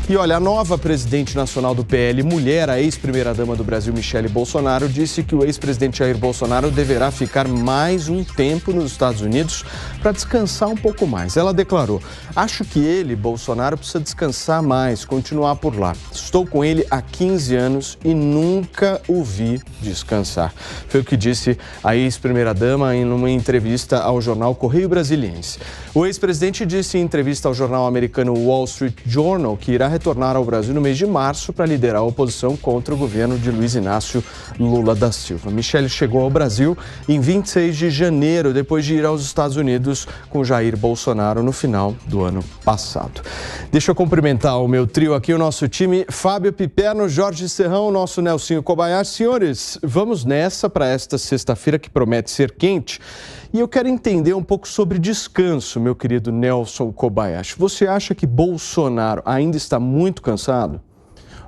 E olha, a nova presidente nacional do PL, mulher, a ex-primeira-dama do Brasil, Michele Bolsonaro, disse que o ex-presidente Jair Bolsonaro deverá ficar mais um tempo nos Estados Unidos para descansar um pouco mais. Ela declarou: acho que ele, Bolsonaro, precisa descansar mais, continuar por lá. Estou com ele há 15 anos e nunca o vi descansar. Foi o que disse a ex-primeira-dama em uma entrevista ao jornal Correio Brasiliense. O ex-presidente disse em entrevista ao jornal americano Wall Street Journal que irá retornar ao Brasil no mês de março para liderar a oposição contra o governo de Luiz Inácio Lula da Silva. Michele chegou ao Brasil em 26 de janeiro, depois de ir aos Estados Unidos com Jair Bolsonaro no final do ano passado. Deixa eu cumprimentar o meu trio aqui, o nosso time: Fábio Piperno, Jorge Serrão, nosso Nelsinho Kobayashi. Senhores, vamos nessa para esta sexta-feira que promete ser quente. E eu quero entender um pouco sobre descanso, meu querido Nelson Kobayashi. Você acha que Bolsonaro ainda está muito cansado?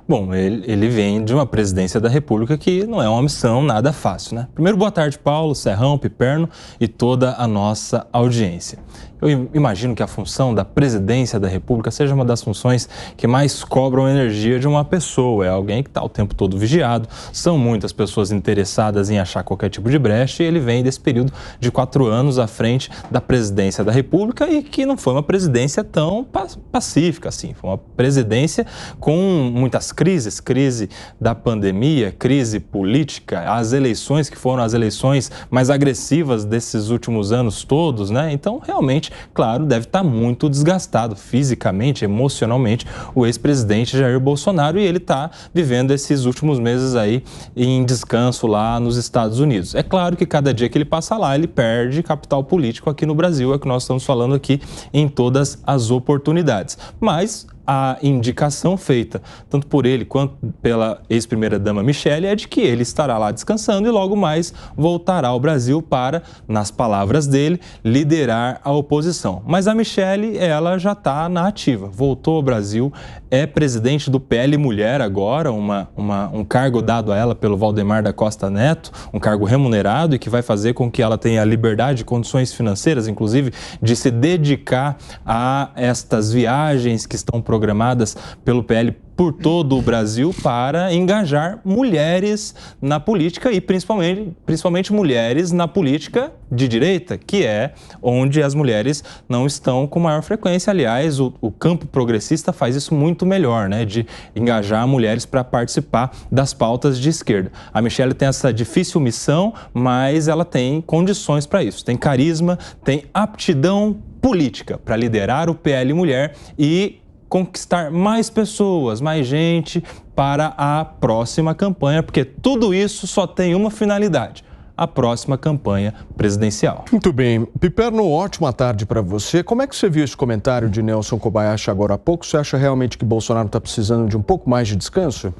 Bom, ele vem de uma presidência da República que não é uma missão nada fácil, né? Primeiro, boa tarde, Paulo, Serrão, Piperno e toda a nossa audiência. Eu imagino que a função da presidência da República seja uma das funções que mais cobram energia de uma pessoa. É alguém que está o tempo todo vigiado, são muitas pessoas interessadas em achar qualquer tipo de brecha, e ele vem desse período de 4 anos à frente da presidência da República, e que não foi uma presidência tão pacífica assim. Foi uma presidência com muitas crises: crise da pandemia, crise política, as eleições que foram as eleições mais agressivas desses últimos anos todos, né? Então, realmente, claro, deve estar muito desgastado fisicamente, emocionalmente, o ex-presidente Jair Bolsonaro, e ele está vivendo esses últimos meses aí em descanso lá nos Estados Unidos. É claro que cada dia que ele passa lá, ele perde capital político aqui no Brasil, é o que nós estamos falando aqui em todas as oportunidades. Mas a indicação feita, tanto por ele quanto pela ex-primeira-dama Michele, é de que ele estará lá descansando e logo mais voltará ao Brasil para, nas palavras dele, liderar a oposição. Mas a Michele, ela já está na ativa, voltou ao Brasil, é presidente do PL Mulher agora, um cargo dado a ela pelo Valdemar da Costa Neto, um cargo remunerado e que vai fazer com que ela tenha liberdade e condições financeiras, inclusive, de se dedicar a estas viagens que estão programadas pelo PL por todo o Brasil para engajar mulheres na política, e principalmente mulheres na política de direita, que é onde as mulheres não estão com maior frequência. Aliás, o campo progressista faz isso muito melhor, né, de engajar mulheres para participar das pautas de esquerda. A Michele tem essa difícil missão, mas ela tem condições para isso. Tem carisma, tem aptidão política para liderar o PL Mulher e conquistar mais pessoas, mais gente para a próxima campanha, porque tudo isso só tem uma finalidade: a próxima campanha presidencial. Muito bem. Piperno, ótima tarde para você. Como é que você viu esse comentário de Nelson Kobayashi agora há pouco? Você acha realmente que Bolsonaro está precisando de um pouco mais de descanso?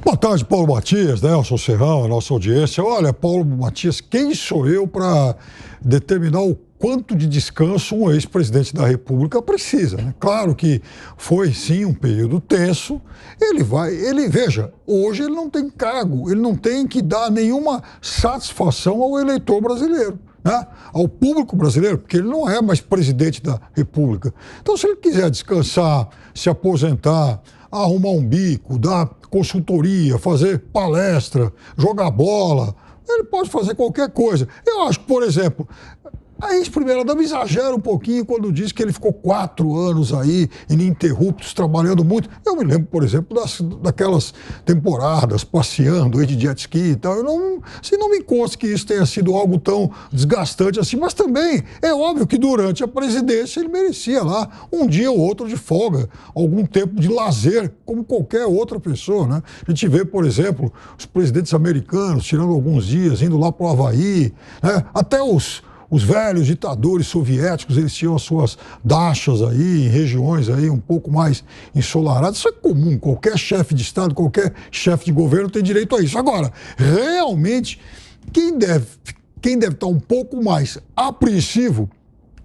Boa tarde, Paulo Matias, Nelson Serrão, a nossa audiência. Olha, Paulo Matias, quem sou eu para determinar o quanto de descanso um ex-presidente da República precisa, né? Claro que foi, sim, um período tenso. Veja, hoje ele não tem cargo, ele não tem que dar nenhuma satisfação ao eleitor brasileiro, né? Ao público brasileiro, porque ele não é mais presidente da República. Então, se ele quiser descansar, se aposentar, arrumar um bico, dar consultoria, fazer palestra, jogar bola, ele pode fazer qualquer coisa. Eu acho que, por exemplo, a ex-primeira-dama exagera um pouquinho quando diz que ele ficou 4 anos aí, ininterruptos, trabalhando muito. Eu me lembro, por exemplo, daquelas temporadas passeando aí de jet ski e tal. Não me consta que isso tenha sido algo tão desgastante assim, mas também é óbvio que durante a presidência ele merecia lá um dia ou outro de folga, algum tempo de lazer, como qualquer outra pessoa, né? A gente vê, por exemplo, os presidentes americanos tirando alguns dias, indo lá para o Havaí, né? Até os velhos ditadores soviéticos, eles tinham as suas dachas aí, em regiões aí um pouco mais ensolaradas. Isso é comum, qualquer chefe de Estado, qualquer chefe de governo tem direito a isso. Agora, realmente, quem deve estar um pouco mais apreensivo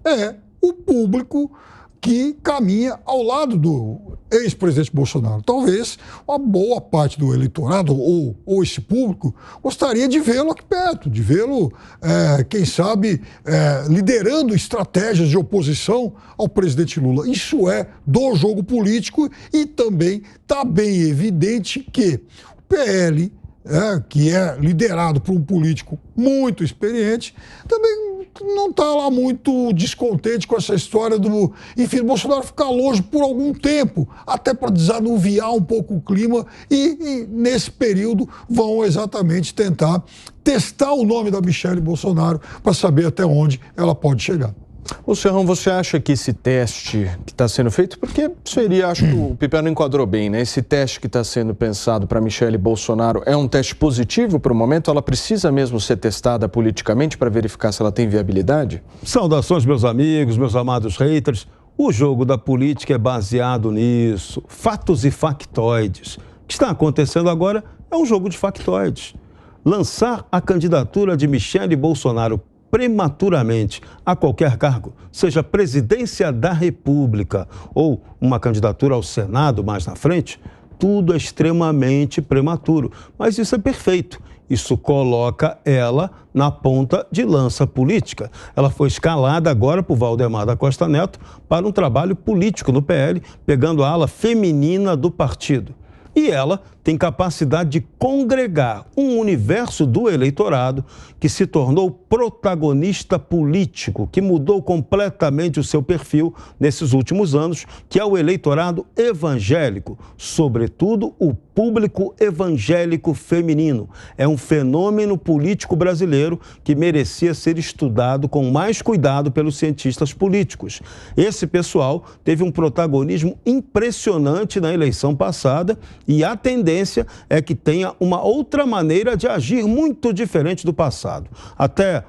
é o público que caminha ao lado do ex-presidente Bolsonaro. Talvez uma boa parte do eleitorado ou esse público gostaria de vê-lo aqui perto, de vê-lo, quem sabe, liderando estratégias de oposição ao presidente Lula. Isso é do jogo político e também está bem evidente que o PL, que é liderado por um político muito experiente, também não está lá muito descontente com essa história do Bolsonaro ficar longe por algum tempo, até para desanuviar um pouco o clima e nesse período vão exatamente tentar testar o nome da Michelle Bolsonaro para saber até onde ela pode chegar. Ô Serrão, você acha que esse teste que está sendo feito, porque seria, acho que o Piper não enquadrou bem, né? Esse teste que está sendo pensado para Michelle Bolsonaro é um teste positivo para o momento? Ela precisa mesmo ser testada politicamente para verificar se ela tem viabilidade? Saudações, meus amigos, meus amados haters. O jogo da política é baseado nisso. Fatos e factoides. O que está acontecendo agora é um jogo de factoides. Lançar a candidatura de Michelle Bolsonaro prematuramente a qualquer cargo, seja presidência da República ou uma candidatura ao Senado mais na frente, tudo é extremamente prematuro. Mas isso é perfeito. Isso coloca ela na ponta de lança política. Ela foi escalada agora por Valdemar da Costa Neto para um trabalho político no PL, pegando a ala feminina do partido. E ela tem capacidade de congregar um universo do eleitorado que se tornou protagonista político, que mudou completamente o seu perfil nesses últimos anos, que é o eleitorado evangélico, sobretudo o público evangélico feminino. É um fenômeno político brasileiro que merecia ser estudado com mais cuidado pelos cientistas políticos. Esse pessoal teve um protagonismo impressionante na eleição passada e a tendência é que tenha uma outra maneira de agir muito diferente do passado. Até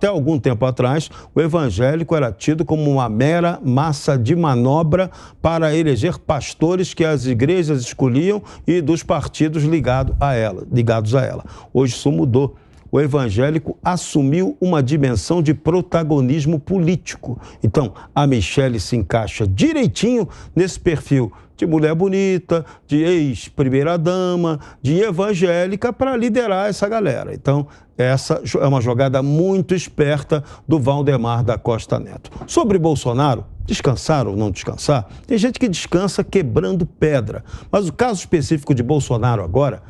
algum tempo atrás, o evangélico era tido como uma mera massa de manobra para eleger pastores que as igrejas escolhiam e dos partidos ligados a ela. Hoje isso mudou. O evangélico assumiu uma dimensão de protagonismo político. Então, a Michelle se encaixa direitinho nesse perfil de mulher bonita, de ex-primeira-dama, de evangélica para liderar essa galera. Então, essa é uma jogada muito esperta do Valdemar da Costa Neto. Sobre Bolsonaro, descansar ou não descansar, tem gente que descansa quebrando pedra. Mas o caso específico de Bolsonaro agora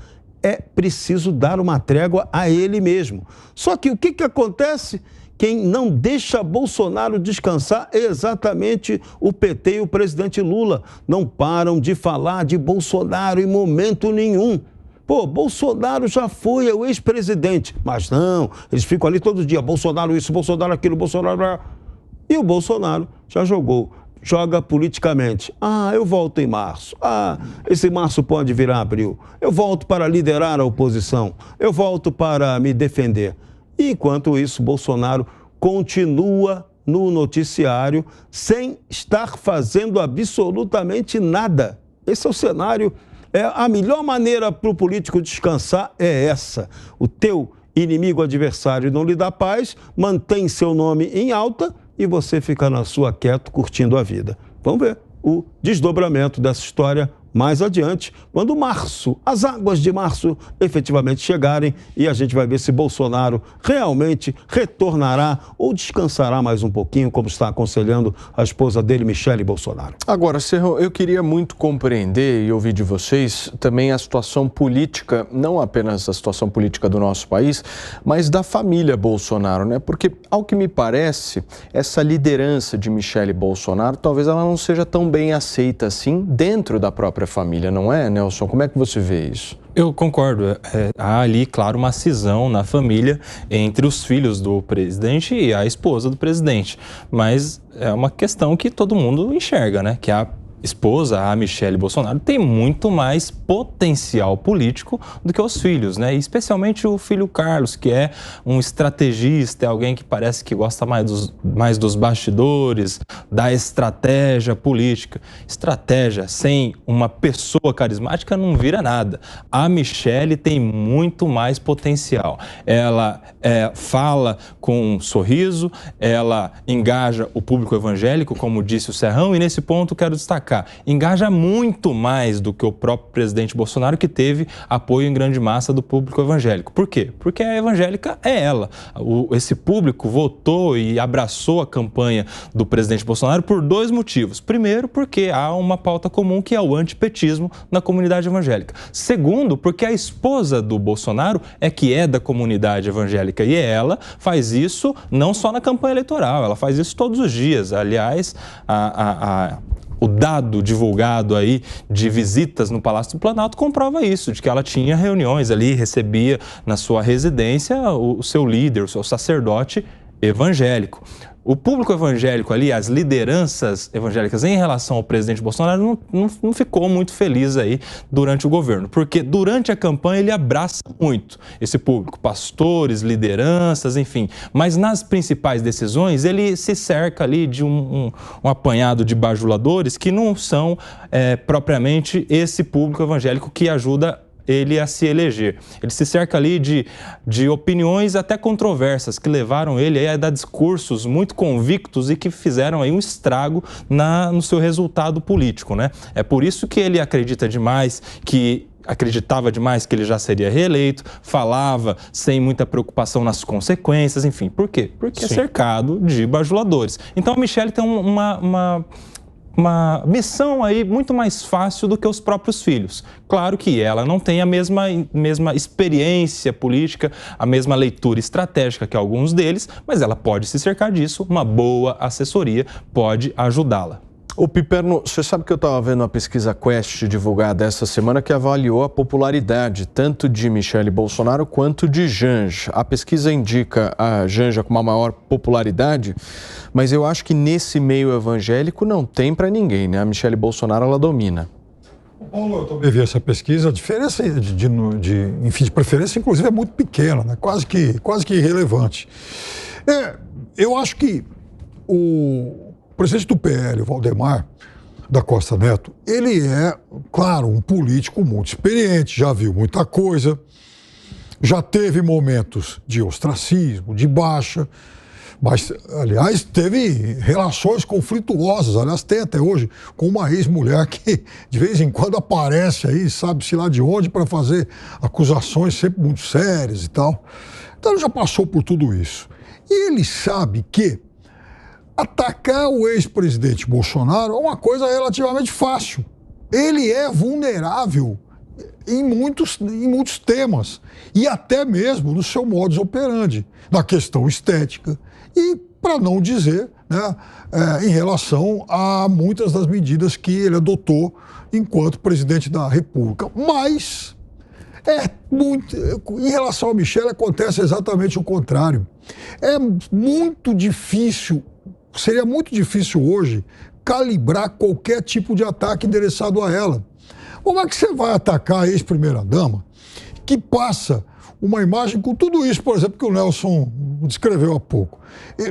é preciso dar uma trégua a ele mesmo. Só que o que acontece? Quem não deixa Bolsonaro descansar é exatamente o PT e o presidente Lula. Não param de falar de Bolsonaro em momento nenhum. Pô, Bolsonaro já foi o ex-presidente. Mas não, eles ficam ali todo dia. Bolsonaro isso, Bolsonaro aquilo, Bolsonaro... E o Bolsonaro já joga politicamente. Eu volto em março. Esse março pode virar abril. Eu volto para liderar a oposição. Eu volto para me defender. E, enquanto isso, Bolsonaro continua no noticiário sem estar fazendo absolutamente nada. Esse é o cenário. A melhor maneira para o político descansar é essa. O teu inimigo adversário não lhe dá paz, mantém seu nome em alta e você fica na sua quieto, curtindo a vida. Vamos ver o desdobramento dessa história mais adiante, quando as águas de março efetivamente chegarem e a gente vai ver se Bolsonaro realmente retornará ou descansará mais um pouquinho, como está aconselhando a esposa dele, Michelle Bolsonaro. Agora, Serrão, eu queria muito compreender e ouvir de vocês também a situação política, não apenas a situação política do nosso país, mas da família Bolsonaro, né? Porque, ao que me parece, essa liderança de Michelle Bolsonaro, talvez ela não seja tão bem aceita assim dentro da própria família, não é, Nelson? Como é que você vê isso? Eu concordo. Há ali, claro, uma cisão na família entre os filhos do presidente e a esposa do presidente. Mas é uma questão que todo mundo enxerga, né? Que há esposa, a Michele Bolsonaro, tem muito mais potencial político do que os filhos, né? E especialmente o filho Carlos, que é um estrategista, é alguém que parece que gosta mais dos bastidores, da estratégia política. Estratégia sem uma pessoa carismática não vira nada. A Michele tem muito mais potencial. Ela fala com um sorriso, ela engaja o público evangélico, como disse o Serrão, e nesse ponto quero destacar, engaja muito mais do que o próprio presidente Bolsonaro, que teve apoio em grande massa do público evangélico. Por quê? Porque a evangélica é ela. Esse público votou e abraçou a campanha do presidente Bolsonaro por 2 motivos. Primeiro, porque há uma pauta comum que é o antipetismo na comunidade evangélica. Segundo, porque a esposa do Bolsonaro é que é da comunidade evangélica e ela faz isso não só na campanha eleitoral, ela faz isso todos os dias. Aliás, o dado divulgado aí de visitas no Palácio do Planalto comprova isso, de que ela tinha reuniões ali, recebia na sua residência o seu líder, o seu sacerdote evangélico. O público evangélico ali, as lideranças evangélicas em relação ao presidente Bolsonaro não ficou muito feliz aí durante o governo, porque durante a campanha ele abraça muito esse público, pastores, lideranças, enfim, mas nas principais decisões ele se cerca ali de um apanhado de bajuladores que não são propriamente esse público evangélico que ajuda ele a se eleger. Ele se cerca ali de opiniões até controversas que levaram ele a dar discursos muito convictos e que fizeram aí um estrago no seu resultado político, né? É por isso que ele acreditava demais que ele já seria reeleito, falava sem muita preocupação nas consequências, enfim. Por quê? Porque é cercado de bajuladores. Então a Michele tem uma missão aí muito mais fácil do que os próprios filhos. Claro que ela não tem a mesma experiência política, a mesma leitura estratégica que alguns deles, mas ela pode se cercar disso, uma boa assessoria pode ajudá-la. Ô Piperno, você sabe que eu estava vendo uma pesquisa Quest divulgada essa semana que avaliou a popularidade tanto de Michele Bolsonaro quanto de Janja. A pesquisa indica a Janja com uma maior popularidade, mas eu acho que nesse meio evangélico não tem para ninguém, né? A Michele Bolsonaro, ela domina. Paulo, eu também vi essa pesquisa, a diferença de preferência, inclusive, é muito pequena, né? Quase que irrelevante. Eu acho que o presidente do PL, Valdemar da Costa Neto, ele é, claro, um político muito experiente, já viu muita coisa, já teve momentos de ostracismo, de baixa, mas, aliás, teve relações conflituosas, aliás, tem até hoje, com uma ex-mulher que de vez em quando aparece aí, sabe-se lá de onde, para fazer acusações sempre muito sérias e tal. Então ele já passou por tudo isso. E ele sabe que atacar o ex-presidente Bolsonaro é uma coisa relativamente fácil. Ele é vulnerável em muitos temas, e até mesmo no seu modus operandi, na questão estética, e, para não dizer, né, em relação a muitas das medidas que ele adotou enquanto presidente da República. Mas, em relação a Michele, acontece exatamente o contrário. Seria muito difícil hoje calibrar qualquer tipo de ataque endereçado a ela. Como é que você vai atacar a ex-primeira-dama que passa uma imagem com tudo isso, por exemplo, que o Nelson descreveu há pouco?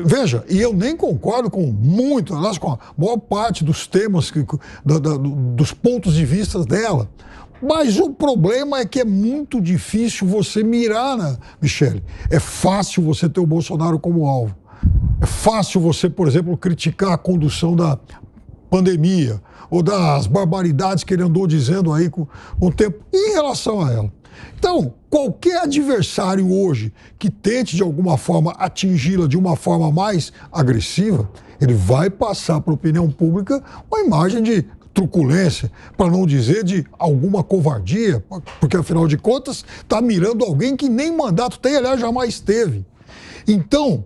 Veja, e eu nem concordo com muito, aliás, com a maior parte dos temas, dos pontos de vista dela. Mas o problema é que é muito difícil você mirar na Michele. É fácil você ter o Bolsonaro como alvo. É fácil você, por exemplo, criticar a condução da pandemia ou das barbaridades que ele andou dizendo aí com o tempo em relação a ela. Então, qualquer adversário hoje que tente de alguma forma atingi-la de uma forma mais agressiva, ele vai passar para a opinião pública uma imagem de truculência, para não dizer de alguma covardia, porque afinal de contas está mirando alguém que nem mandato tem, aliás, jamais teve. Então,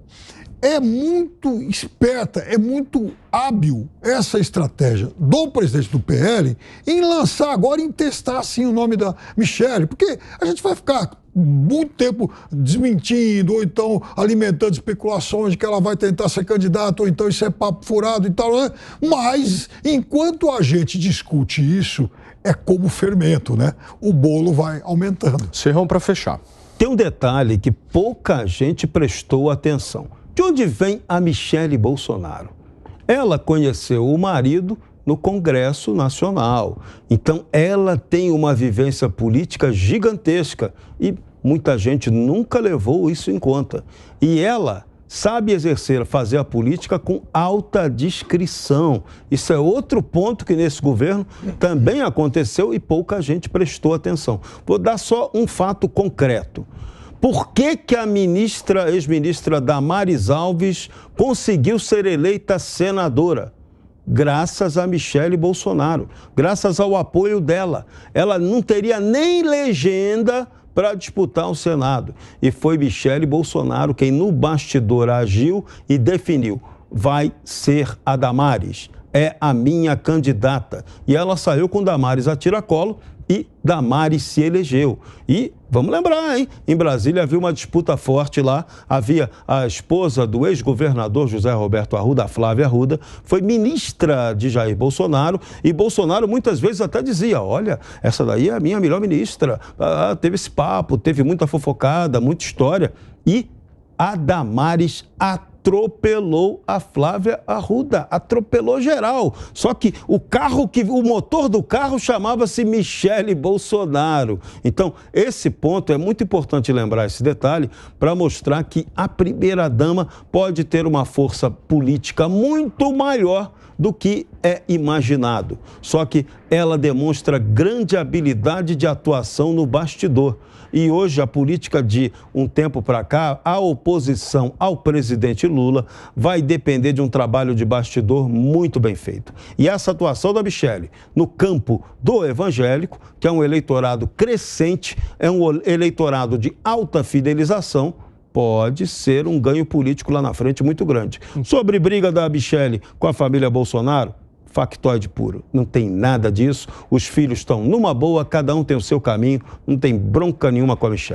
é muito esperta, é muito hábil essa estratégia do presidente do PL em lançar agora, em testar assim o nome da Michele, porque a gente vai ficar muito tempo desmentindo, ou então alimentando especulações de que ela vai tentar ser candidata, ou então isso é papo furado e tal, né? Mas, enquanto a gente discute isso, é como fermento, né? O bolo vai aumentando. Serrão, para fechar. Tem um detalhe que pouca gente prestou atenção. De onde vem a Michele Bolsonaro? Ela conheceu o marido no Congresso Nacional. Então, ela tem uma vivência política gigantesca e muita gente nunca levou isso em conta. E ela sabe fazer a política com alta discrição. Isso é outro ponto que nesse governo também aconteceu e pouca gente prestou atenção. Vou dar só um fato concreto. Por que a ex-ministra Damares Alves conseguiu ser eleita senadora? Graças a Michele Bolsonaro, graças ao apoio dela. Ela não teria nem legenda para disputar o Senado. E foi Michele Bolsonaro quem no bastidor agiu e definiu: vai ser a Damares, é a minha candidata. E ela saiu com Damares a tiracolo e Damares se elegeu. E vamos lembrar, hein? Em Brasília havia uma disputa forte lá. Havia a esposa do ex-governador José Roberto Arruda, a Flávia Arruda, foi ministra de Jair Bolsonaro. E Bolsonaro muitas vezes até dizia: olha, essa daí é a minha melhor ministra. Teve esse papo, teve muita fofocada, muita história. E a Damares atropelou a Flávia Arruda, atropelou geral. Só que o motor do carro chamava-se Michele Bolsonaro. Então, esse ponto é muito importante lembrar esse detalhe para mostrar que a primeira-dama pode ter uma força política muito maior do que é imaginado. Só que ela demonstra grande habilidade de atuação no bastidor. E hoje a política de um tempo para cá, a oposição ao presidente Lula vai depender de um trabalho de bastidor muito bem feito. E essa atuação da Michele no campo do evangélico, que é um eleitorado crescente, é um eleitorado de alta fidelização, pode ser um ganho político lá na frente muito grande. Sobre briga da Michele com a família Bolsonaro, factoide puro. Não tem nada disso. Os filhos estão numa boa, cada um tem o seu caminho, não tem bronca nenhuma com a Michele.